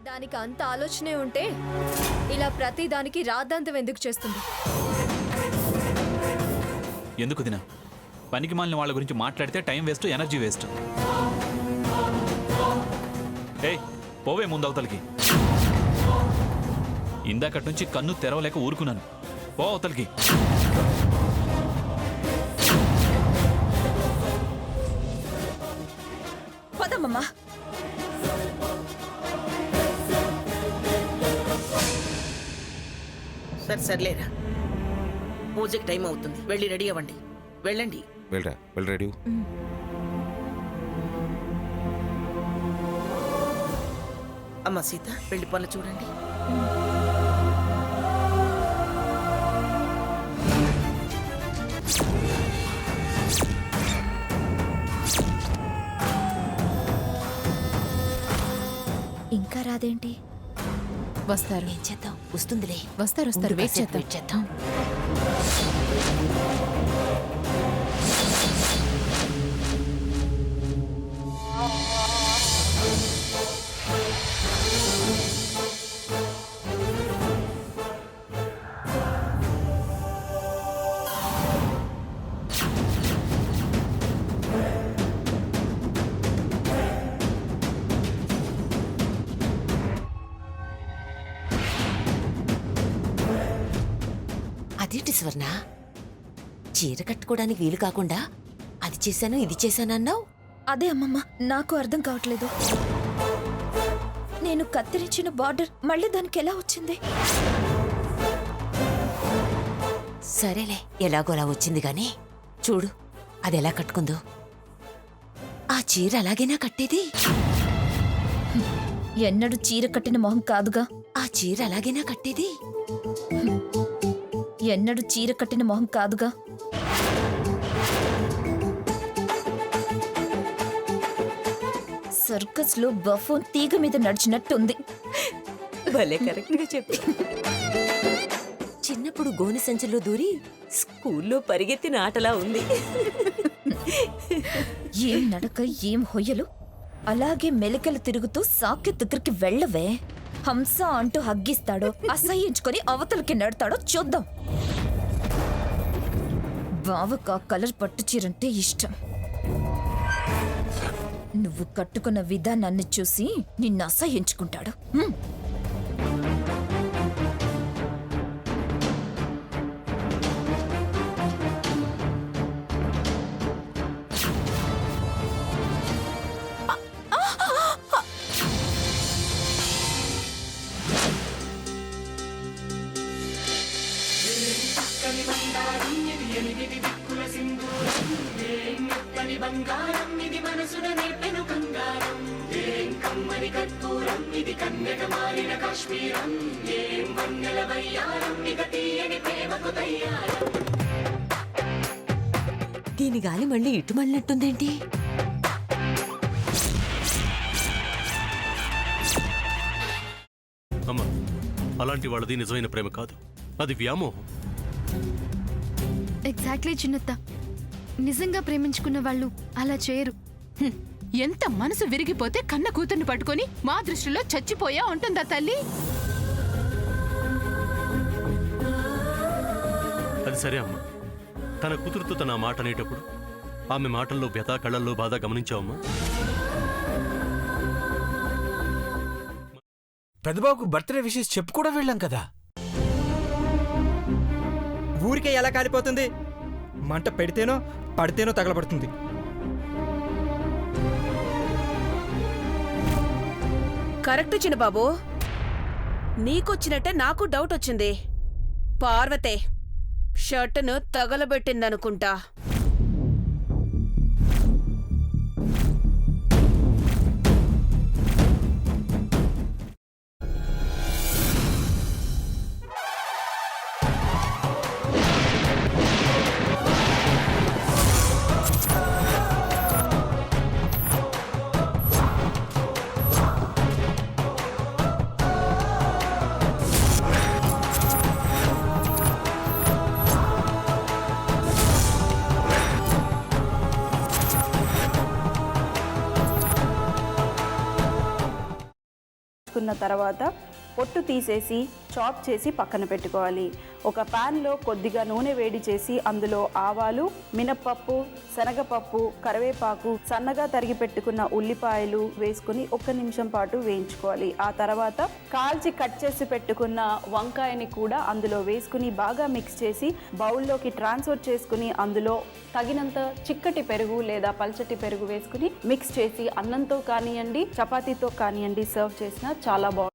దానికి అంత ఆలోచనే ఉంటే ఇలా ప్రతి దానికి రాద్ధాంతం ఎందుకు చేస్తుంది? ఎందుకు దినా? పనికి మాలిన వాళ్ళ గురించి మాట్లాడితే టైం వేస్ట్, ఎనర్జీ వేస్ట్. ఏయ్, పోవే ముందు అవతలికి. ఇందాకటి నుంచి కన్ను తెరవలేక ఊరుకున్నాను. పో అవతలికి. పదమ్మమ్మా. సర్లేరా, పూజకి టైం అవుతుంది. వెళ్ళి రెడీ అవ్వండి. వెళ్ళండి. వెళ్ళరా, వెళ్ళి రెడీ. అమ్మ సీత, వెళ్ళి పనులు చూడండి. ఇంకా రాదేంటి? వస్తారు. ఏం చేద్దాం? వస్తుందిలే. వస్తారు. వెయిట్ చేద్దాం. అదేంటి స్వర్ణ, చీర కట్టుకోవడానికి వీలు కాకుండా అది చేశాను ఇది చేశానన్నావు? అదే అమ్మమ్మ, నాకు అర్థం కావట్లేదు. నేను కత్తిరించిన బార్డర్ మళ్ళీ దానికి ఎలా వచ్చింది? సరేలే, ఎలాగోలా వచ్చింది గాని చూడు అది ఎలా కట్టుకుందో. ఆ చీర అలాగేనా కట్టేది? ఎన్నడూ చీర కట్టిన మొహం కాదుగా. ఆ చీర అలాగేనా కట్టేది? ఎన్నడూ చీర కట్టిన మొహం కాదుగా. సర్కస్ లో బఫూన్ తీగ మీద నడిచినట్టుంది. భలే కరెక్ట్ గా చెప్పి. చిన్నప్పుడు గోనె సంచుల్లో దూరి స్కూల్లో పరిగెత్తిన ఆటలా ఉంది. ఏం నడక, ఏం హొయ్యలు. అలాగే మెలికలు తిరుగుతూ సాక్య దగ్గరికి వెళ్ళవే. హంస అంటూ హగ్గిస్తాడో, అసహ్యించుకొని అవతలకి నడతాడో చూద్దాం. బావకు కలర్ పట్టు చీరంటే ఇష్టం. నువ్వు కట్టుకున్న విధానాన్ని చూసి నిన్ను అసహ్యించుకుంటాడు. దీని గాలి మళ్ళీ ఇటు మళ్ళినట్టుందేంటి? అమ్మ, అలాంటి వాళ్ళది నిజమైన ప్రేమ కాదు, అది వ్యామోహం. ఎగ్జాక్ట్లీ చిన్నత్త. నిజంగా ప్రేమించుకున్న వాళ్ళు అలా చేయరు. ఎంత మనసు విరిగిపోతే కన్న కూతుర్ని పట్టుకొని మా దృష్టిలో చచ్చిపోయా ఉంటుందా తల్లి? అది సరే అమ్మ, తన కూతురుతో తన మాట అనేటప్పుడు ఆమె మాటల్లో వ్యథ, కళ్ళల్లో బాధ గమనించావమ్మా? పెద్దబాబుకు బర్త్డే విషెస్ చెప్పు కూడా వెళ్ళాం కదా. ఊరికే ఎలా కాలిపోతుంది? మంట పెడితేనో పడితేనో తగలబడుతుంది. కరెక్ట్ చిన్నబాబు, నీకొచ్చినట్టే నాకు డౌట్ వచ్చింది. పార్వతే షర్టును తగలబెట్టిందనుకుంటా. తీసుకున్న తర్వాత పొట్టు తీసేసి చాప్ చేసి పక్కన పెట్టుకోవాలి. ఒక ప్యాన్లో కొద్దిగా నూనె వేడి చేసి అందులో ఆవాలు, మినప్పప్పు, శనగపప్పు, కరివేపాకు, సన్నగా తరిగి పెట్టుకున్న ఉల్లిపాయలు వేసుకుని 1 నిమిషం పాటు వేయించుకోవాలి. ఆ తర్వాత కాల్చి కట్ చేసి పెట్టుకున్న వంకాయని కూడా అందులో వేసుకుని బాగా మిక్స్ చేసి బౌల్లోకి ట్రాన్స్ఫర్ చేసుకుని అందులో తగినంత చిక్కటి పెరుగు లేదా పల్చటి పెరుగు వేసుకుని మిక్స్ చేసి అన్నంతో కానివ్వండి, చపాతీతో కానివ్వండి సర్వ్ చేసినా చాలా బాగుంటుంది.